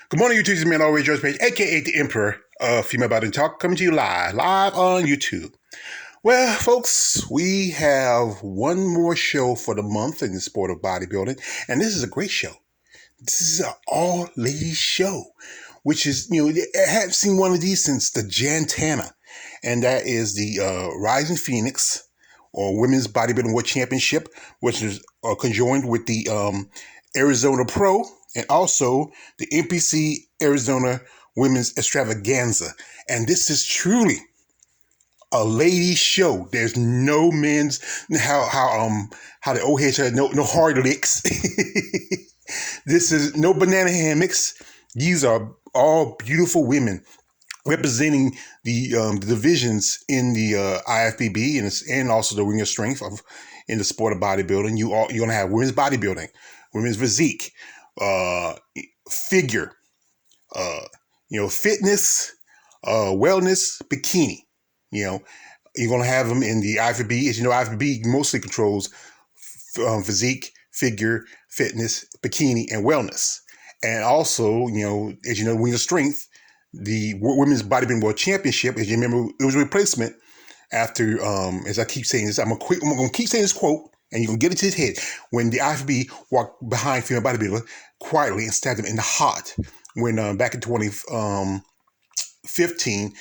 Good morning, YouTube. This is man always George Page, aka the Emperor of Female Bodybuilding Talk, coming to you live on YouTube. Well, folks, we have one more show for the month in the sport of bodybuilding, and this is a great show. This is an all-ladies show, which is, I haven't seen one of these since the Jantana, and that is the Rising Phoenix, or Women's Bodybuilding World Championship, which is conjoined with the Arizona Pro, and also the NPC Arizona Women's Extravaganza. And this is truly a ladies show. There's no men's, how the old heads said, no hard licks. This is no banana hammocks. These are all beautiful women representing the divisions in the IFBB and also the ring of strength in the sport of bodybuilding. You're going to have women's bodybuilding, women's physique, figure, fitness, wellness, bikini. You're going to have them in the IFBB. As you know, IFBB mostly controls physique, figure, fitness, bikini, and wellness. And also, as you know, ring of strength, the Women's Bodybuilding World Championship, as you remember, it was a replacement after, as I keep saying this, I'm going to keep saying this quote, and you're going to get it to his head, when the IFB walked behind female bodybuilder quietly and stabbed them in the heart. When back in 2015,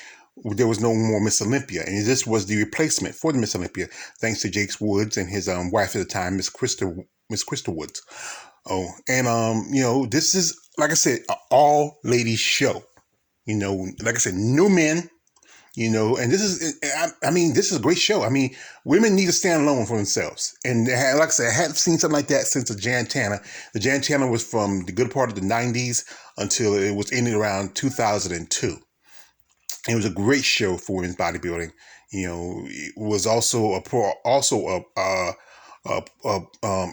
there was no more Miss Olympia, and this was the replacement for the Miss Olympia, thanks to Jake Woods and his wife at the time, Miss Crystal Woods. Oh, and this is, like I said, an all-ladies show. Like I said, no men, and this is a great show. I mean, women need to stand alone for themselves. And like I said, I hadn't seen something like that since the Jantana. The Jantana was from the good part of the 90s until it was ended around 2002. It was a great show for women's bodybuilding. It was also a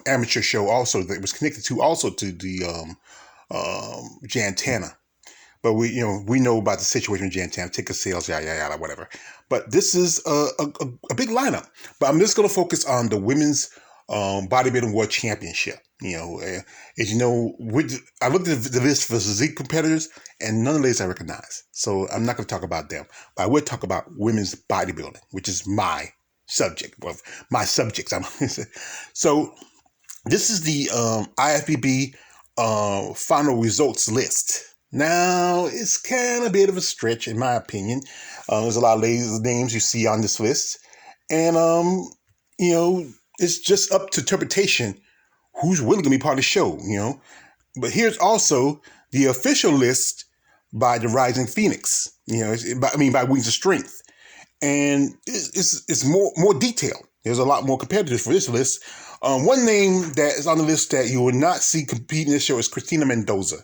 amateur show also that was connected to the Jantana. But we know about the situation with Jantana, ticket sales, yada, whatever. But this is a big lineup. But I'm just going to focus on the Women's Bodybuilding World Championship. As you know, I looked at the list for physique competitors, and none of these I recognize. So I'm not going to talk about them. But I will talk about women's bodybuilding, which is my subject. Well, my subjects. So this is the IFBB final results list. Now, it's kind of a bit of a stretch, in my opinion. There's a lot of ladies' names you see on this list. And, it's just up to interpretation who's willing to be part of the show, But here's also the official list by the Rising Phoenix, by Wings of Strength. And it's more detailed. There's a lot more competitors for this list. One name that is on the list that you will not see compete in this show is Christina Mendoza.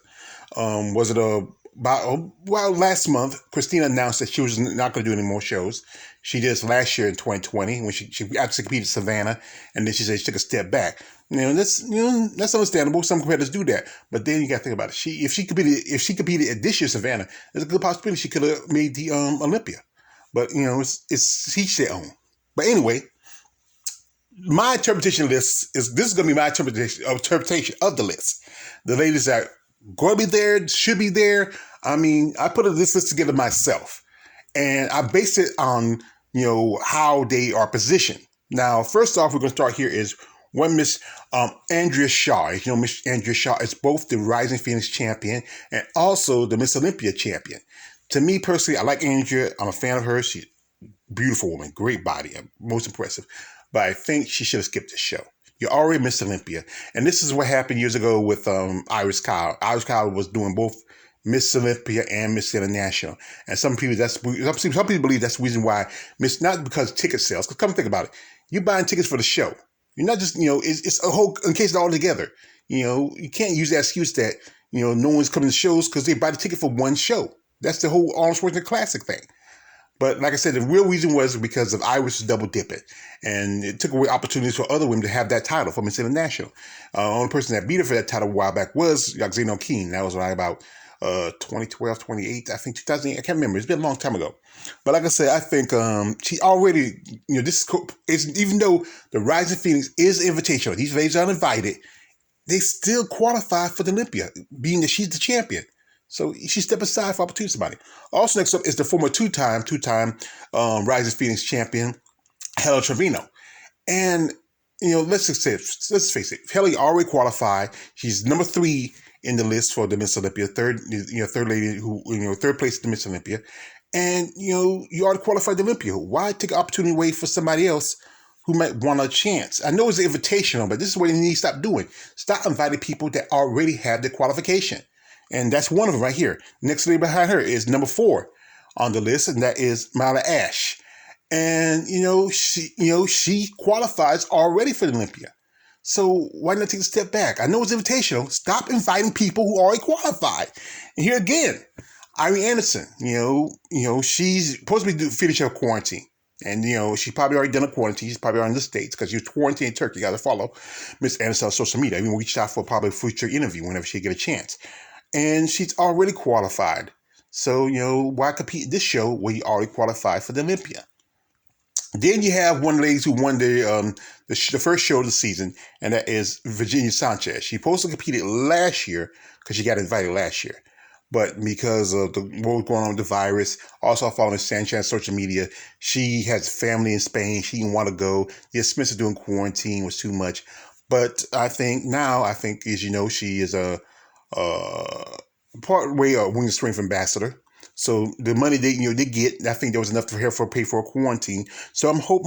Last month, Christina announced that she was not going to do any more shows. She did this last year in 2020 when she actually competed in Savannah, and then she said she took a step back. That's understandable. Some competitors do that, but then you got to think about it. If she competed at this year's Savannah, there's a good possibility she could have made the Olympia. But it's each their own. But anyway, my interpretation of this is going to be my interpretation of the list. The ladies that going to be there, should be there. I mean, I put this list together myself, and I based it on, how they are positioned. Now, first off, we're going to start here is one Miss Andrea Shaw. As you know, Miss Andrea Shaw is both the Rising Phoenix champion and also the Miss Olympia champion. To me personally, I like Andrea. I'm a fan of hers. She's a beautiful woman, great body, most impressive. But I think she should have skipped the show. You're already Miss Olympia. And this is what happened years ago with Iris Kyle. Iris Kyle was doing both Miss Olympia and Miss International. And some people believe that's the reason why not because of ticket sales. Because come think about it. You're buying tickets for the show. You're not just, it's a whole case all together. You can't use that excuse that, no one's coming to shows because they buy the ticket for one show. That's the whole Arnold Schwarzenegger classic thing. But like I said, the real reason was because of Iris double dipping. And it took away opportunities for other women to have that title for Miss International. Only person that beat her for that title a while back was Yaxino Keen. That was about 2012, 28, I think 2008. I can't remember. It's been a long time ago. But like I said, I think she already, this is, even though the Rising Phoenix is invitational, these ladies are invited, they still qualify for the Olympia, being that she's the champion. So she stepped aside for opportunity somebody. Also next up is the former two-time Rising Phoenix champion, Helen Trevino. And, let's face it, Kelly already qualified. She's number 3 in the list for the Miss Olympia, third lady who, third place at the Miss Olympia. And, you already qualified the Olympia. Why take an opportunity away for somebody else who might want a chance? I know it's an invitational, but this is what you need to stop doing. Stop inviting people that already have the qualification. And that's one of them right here. Next lady behind her is number 4 on the list, and that is Michaela Aycock. And, she qualifies already for the Olympia. So why not take a step back? I know it's invitational. Stop inviting people who already qualified. And here again, Irene Anderson, she's supposed to be finishing her quarantine. And, she's probably already done a quarantine. She's probably already in the States because she was quarantined in Turkey. You got to follow Miss Anderson on social media. I even reached out for probably a future interview whenever she get a chance. And she's already qualified. So, why compete in this show where you already qualified for the Olympia? Then you have one of the ladies who won the first show of the season, and that is Virginia Sanchez. She supposed to competed last year because she got invited last year. But because of what was going on with the virus, also following Sanchez on social media, she has family in Spain. She didn't want to go. The expense of doing quarantine was too much. But I think, as you know, she is a part way a Women's Strength ambassador. So the money they get, I think there was enough for her to pay for a quarantine. So I hope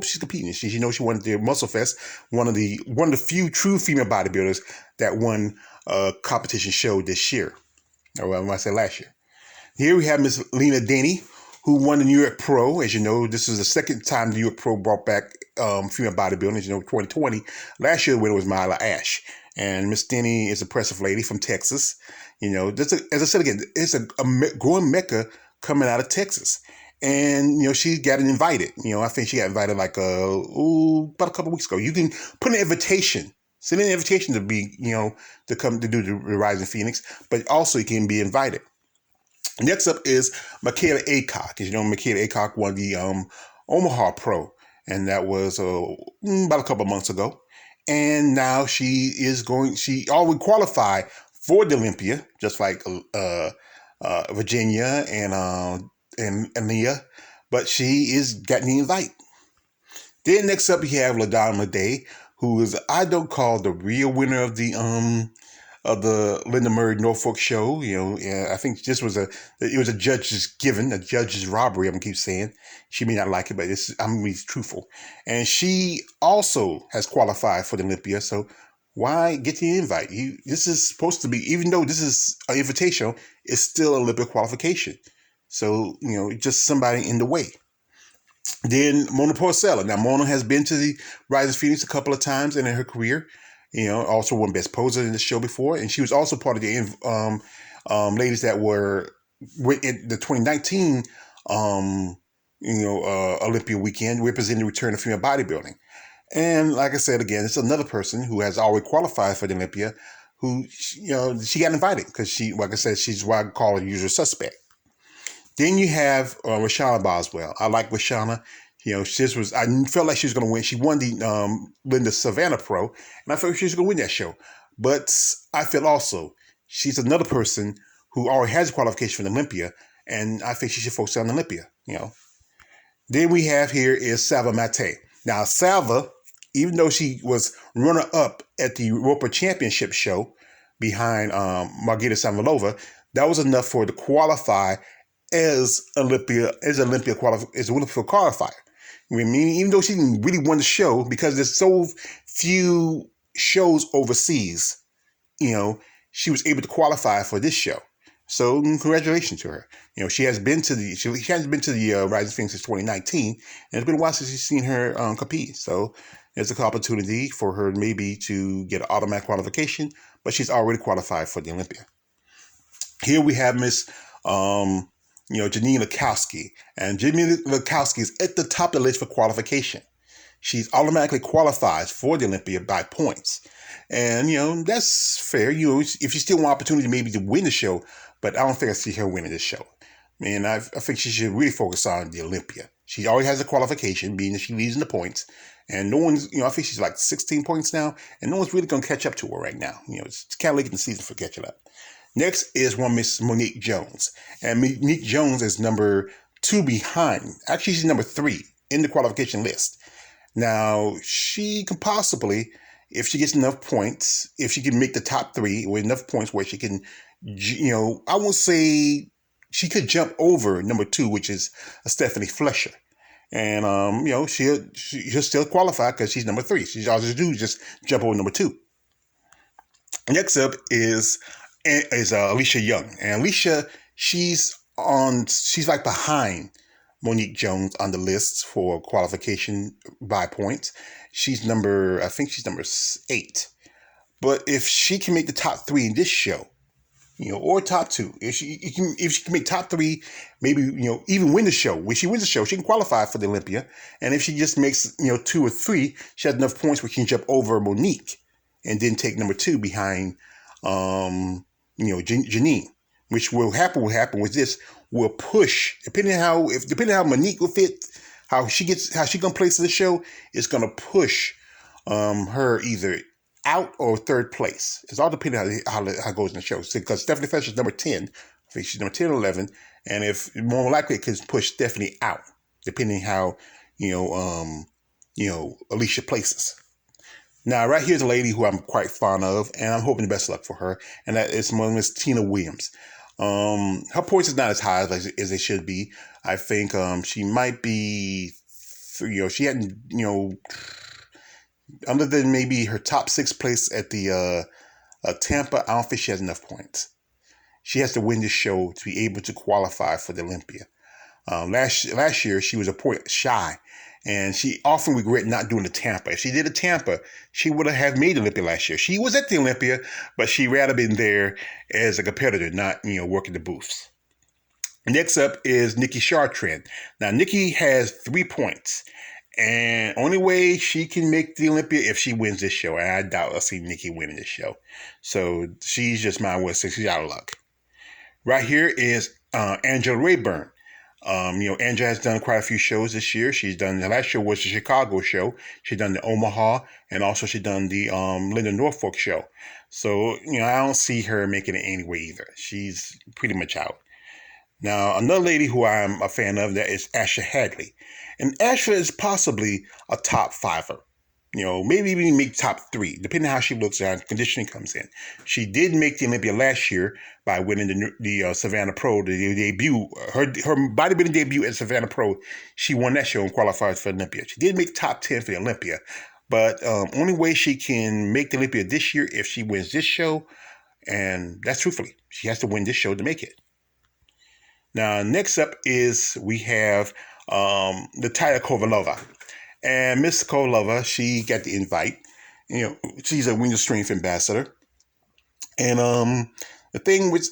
she's competing. She won the Muscle Fest, one of the few true female bodybuilders that won a competition show this year. Or I say last year. Here we have Miss Lina Denny, who won the New York Pro. As you know, this is the second time the New York Pro brought back female bodybuilding. As you know, 2020. Last year the winner was Michaela Aycock. And Miss Denny is a impressive lady from Texas. As I said again, it's a growing mecca coming out of Texas. And, she got invited. I think she got invited like about a couple weeks ago. You can put an invitation. Send an invitation to be, to come to do the Rising Phoenix. But also you can be invited. Next up is Michaela Aycock. As you know, Michaela Aycock won the Omaha Pro. And that was about a couple of months ago. And now she already qualified for the Olympia, just like Virginia and Leah, but she is getting the invite. Then next up you have LaDonna Day, who is I don't call the real winner of the Linda Murray Norfolk show. I think this was a judge's robbery. I'm gonna keep saying. She may not like it, but I'm being truthful. And she also has qualified for the Olympia, so why get the invite? This is supposed to be, even though this is an invitational, it's still an Olympia qualification. So, just somebody in the way. Then Mona Porcella. Now, Mona has been to the Rising Phoenix a couple of times in her career. Also won Best Poser in the show before. And she was also part of the ladies that were in the 2019 Olympia weekend representing the return of female bodybuilding. And like I said, again, it's another person who has already qualified for the Olympia who, she got invited because like I said, she's what I call a usual suspect. Then you have Rashana Boswell. I like Rashana. I felt like she was going to win. She won the Linda Savannah Pro, and I felt she was going to win that show. But I feel also she's another person who already has a qualification for the Olympia, and I think she should focus on the Olympia. Then we have here is Salva Mate. Now, Salva, even though she was runner-up at the Roper Championship show behind Margita Samalova, that was enough for her to qualify as Olympia qualifier. Even though she didn't really win the show, because there's so few shows overseas, she was able to qualify for this show. So congratulations to her. She hasn't been to the Rising Phoenix since 2019, and it's been a while since you've seen her compete. So there's an opportunity for her maybe to get an automatic qualification, but she's already qualified for the Olympia. Here we have Miss Janine Lekowski, and Janine Lekowski is at the top of the list for qualification. She's automatically qualifies for the Olympia by points. And, that's fair. If you still want opportunity maybe to win the show, but I don't think I see her winning this show. I think she should really focus on the Olympia. She already has a qualification, being that she leads in the points. And no one's, I think she's like 16 points now, and no one's really going to catch up to her right now. It's kind of late in the season for catching up. Next is one Miss Monique Jones. And Monique Jones is number 2 behind. Actually, she's number 3 in the qualification list. Now, she can possibly, if she gets enough points, if she can make the top 3 with enough points where she can, I won't say she could jump over number 2, which is Stephanie Fletcher. And, she'll still qualify because she's number 3. All she do is just jump over number 2. Next up is Alicia Young. And Alicia, she's like behind Monique Jones on the list for qualification by points. I think she's number 8. But if she can make the top 3 in this show, or top 2, if she can make top 3, maybe, even win the show. When she wins the show, she can qualify for the Olympia. And if she just makes, 2 or 3, she has enough points where she can jump over Monique and then take number 2 behind, Janine. Which will happen with this, will push, depending how Monique will fit, how she gonna place in the show, it's gonna push her either out or 3rd place. It's all depending how it goes in the show. Because Stephanie Fletcher is number 10. I think she's number 10 or 11. And if more likely it could push Stephanie out, depending how, Alicia places. Now, right here's a lady who I'm quite fond of, and I'm hoping the best luck for her, and that is Miss Tina Williams. Her points is not as high as they should be. I think she might be, she hadn't, other than maybe her top 6 place at the Tampa, I don't think she has enough points. She has to win this show to be able to qualify for the Olympia. Last year, she was a point shy. And she often regret not doing the Tampa. If she did a Tampa, she would have made the Olympia last year. She was at the Olympia, but she rather been there as a competitor, not, working the booths. Next up is Nikki Chartrand. Now, Nikki has 3 points. And only way she can make the Olympia if she wins this show. And I doubt I'll see Nikki winning this show. So she's just my win. She's out of luck. Right here is Angela Rayburn. Andrea has done quite a few shows this year. The last show was the Chicago show. She's done the Omaha, and also she's done the Linda Norfolk show. So, I don't see her making it anyway either. She's pretty much out. Now, another lady who I'm a fan of, that is Asha Hadley. And Asha is possibly a top 5er. Maybe even make top 3, depending on how she looks and conditioning comes in. She did make the Olympia last year by winning the Savannah Pro, the debut, her bodybuilding debut at Savannah Pro. She won that show and qualified for Olympia. She did make top 10 for the Olympia, but only way she can make the Olympia this year if she wins this show, and that's truthfully, she has to win this show to make it. Now, next up is we have Natalia Kovalova. And Miss Kovalova, she got the invite. She's a Winter Strength ambassador. And the thing with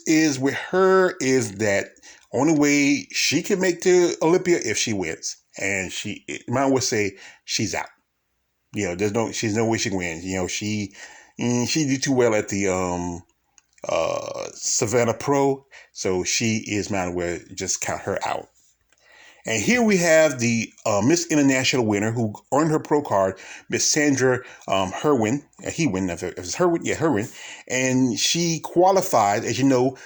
her is that only way she can make the Olympia if she wins. And she might well say she's out. She's no way she can win. She did too well at the Savannah Pro, so she is might well just count her out. And here we have the Miss International winner who earned her pro card, Miss Sandra Herwin. Herwin. And she qualified, as you know,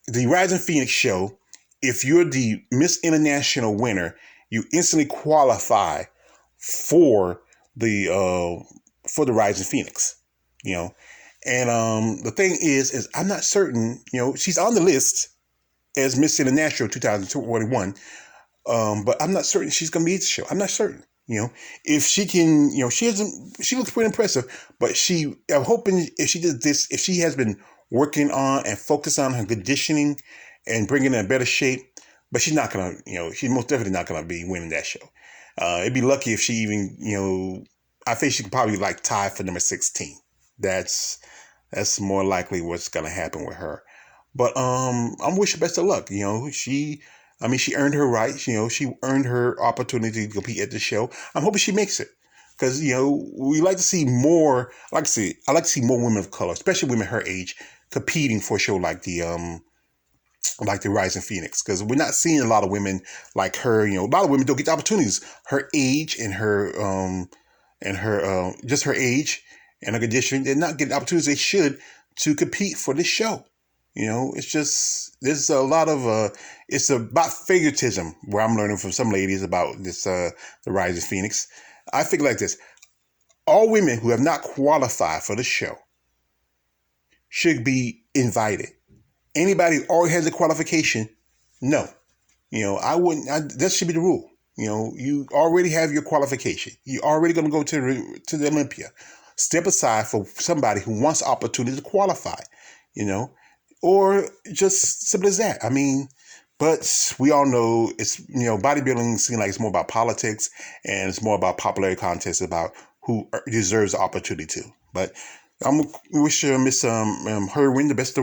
the Rising Phoenix show. If you're the Miss International winner, you instantly qualify for the Rising Phoenix. And the thing is I'm not certain. She's on the list as Miss International 2021. But I'm not certain she's going to be at the show. I'm not certain, if she can, she looks pretty impressive, but I'm hoping if she does this, if she has been working on and focused on her conditioning and bringing in a better shape, but she's not going to, she's most definitely not going to be winning that show. It'd be lucky if she even, I think she could probably tie for number 16. That's more likely what's going to happen with her. But I'm wishing her best of luck. She earned her right. She earned her opportunity to compete at the show. I'm hoping she makes it because, we like to see more. I like to see more women of color, especially women her age, competing for a show like the Rising Phoenix. Because we're not seeing a lot of women like her. A lot of women don't get the opportunities. Her age and her just her age and her conditioning, they're not getting the opportunities they should to compete for this show. It's just, there's a lot of, it's about favoritism where I'm learning from some ladies about this, the Rising Phoenix. I think like this. All women who have not qualified for the show should be invited. Anybody who already has a qualification, no. I wouldn't, that should be the rule. You already have your qualification. You're already going to go to the Olympia. Step aside for somebody who wants opportunity to qualify, or just simple as that. But we all know it's, bodybuilding seems like it's more about politics and it's more about popularity contests about who deserves the opportunity to. But I'm wish Miss Herwin the best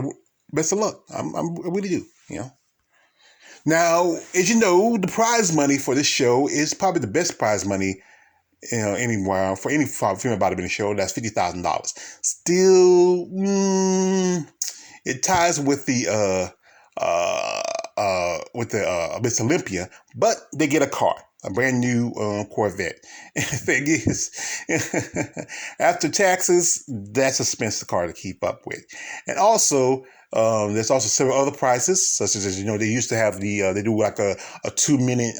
of luck. I really do, Now, as you know, the prize money for this show is probably the best prize money, anywhere for any female bodybuilding show. That's $50,000. Still, it ties with the Miss Olympia, but they get a car, a brand new Corvette. And the thing is, after taxes, that's an expensive car to keep up with. And also, there's also several other prizes, such as, they used to have they do like a 2-minute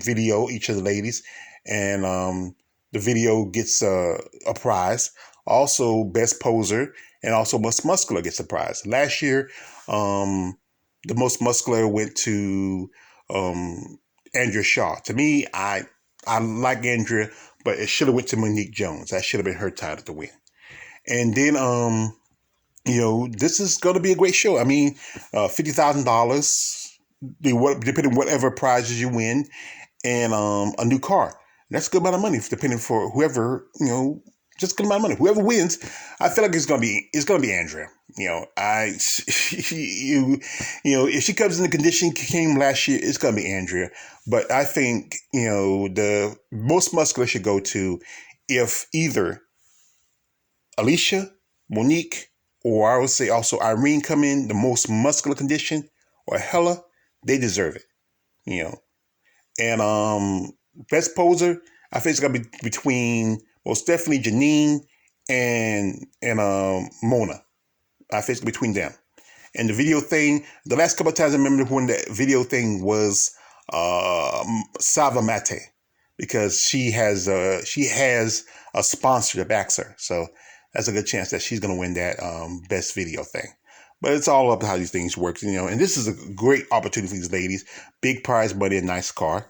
video, each of the ladies, and the video gets a prize. Also, best poser, and also most muscular gets a prize. Last year, the most muscular went to Andrea Shaw. To me, I like Andrea, but it should have went to Monique Jones. That should have been her title to win. And then, this is going to be a great show. $50,000, depending on whatever prizes you win, and a new car. That's a good amount of money, depending for whoever, just a good amount of money. Whoever wins, I feel like it's gonna be Andrea. If she comes in the condition she came last year, it's gonna be Andrea. But I think, the most muscular should go to if either Alicia, Monique, or I would say also Irene come in the most muscular condition, or Hella, they deserve it. And best poser, I think it's gonna be between most definitely Janine and Mona. I think it's between them. And the video thing, the last couple of times I remember when that video thing was Sava Mate, because she has a sponsor that backs her. So that's a good chance that she's going to win that best video thing. But it's all up to how these things work, And this is a great opportunity for these ladies. Big prize money, a nice car.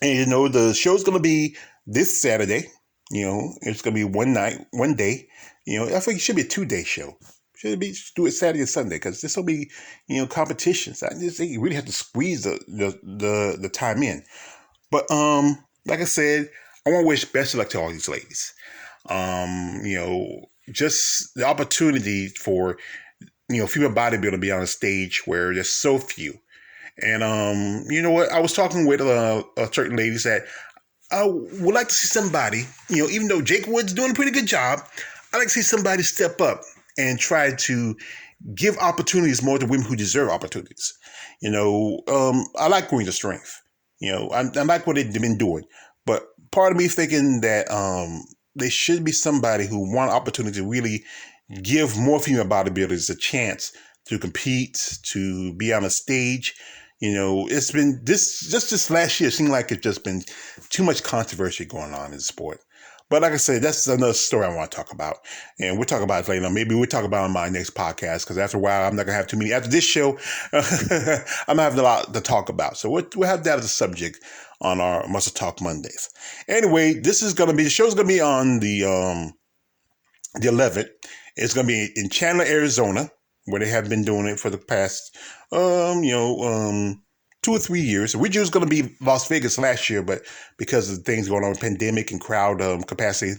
And, the show's going to be this Saturday. It's going to be one day. I think it should be a 2-day show. Should do it Saturday and Sunday, because this will be, competitions. I just think you really have to squeeze the time in. But like I said, I want to wish best of luck to all these ladies. Just the opportunity for female bodybuilding to be on a stage where there's so few. And you know what? I was talking with certain ladies that I would like to see somebody, even though Jake Wood's doing a pretty good job, I'd like to see somebody step up and try to give opportunities more to women who deserve opportunities. I like Queens of Strength. I like what they've been doing. But part of me thinking that there should be somebody who want opportunity to really give more female bodybuilders a chance to compete, to be on a stage. It's been this last year seemed like it's just been too much controversy going on in the sport. But like I said, that's another story I want to talk about. And we'll talk about it later. Maybe we'll talk about it on my next podcast, because after a while, I'm not going to have too many. After this show, I'm having a lot to talk about. So we'll have that as a subject on our Muscle Talk Mondays. Anyway, the show's going to be on the 11th. It's going to be in Chandler, Arizona, where they have been doing it for the past, 2 or 3 years. Originally, it was going to be Las Vegas last year, but because of things going on with pandemic and crowd capacity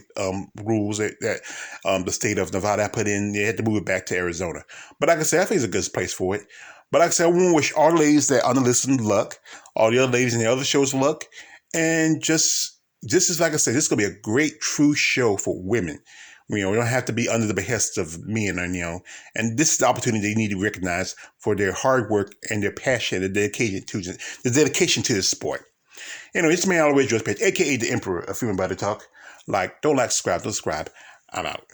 rules that the state of Nevada put in, they had to move it back to Arizona. But like I said, I think it's a good place for it. But like I said, I want to wish all the ladies that are on the listen luck, all the other ladies in the other shows luck, and this is, like I said, this is going to be a great, true show for women. We don't have to be under the behest of men, and this is the opportunity they need to recognize for their hard work and their passion, and dedication to this sport. Anyway, it's me, always George Page, aka the Emperor of Female Body Talk. Don't subscribe. I'm out.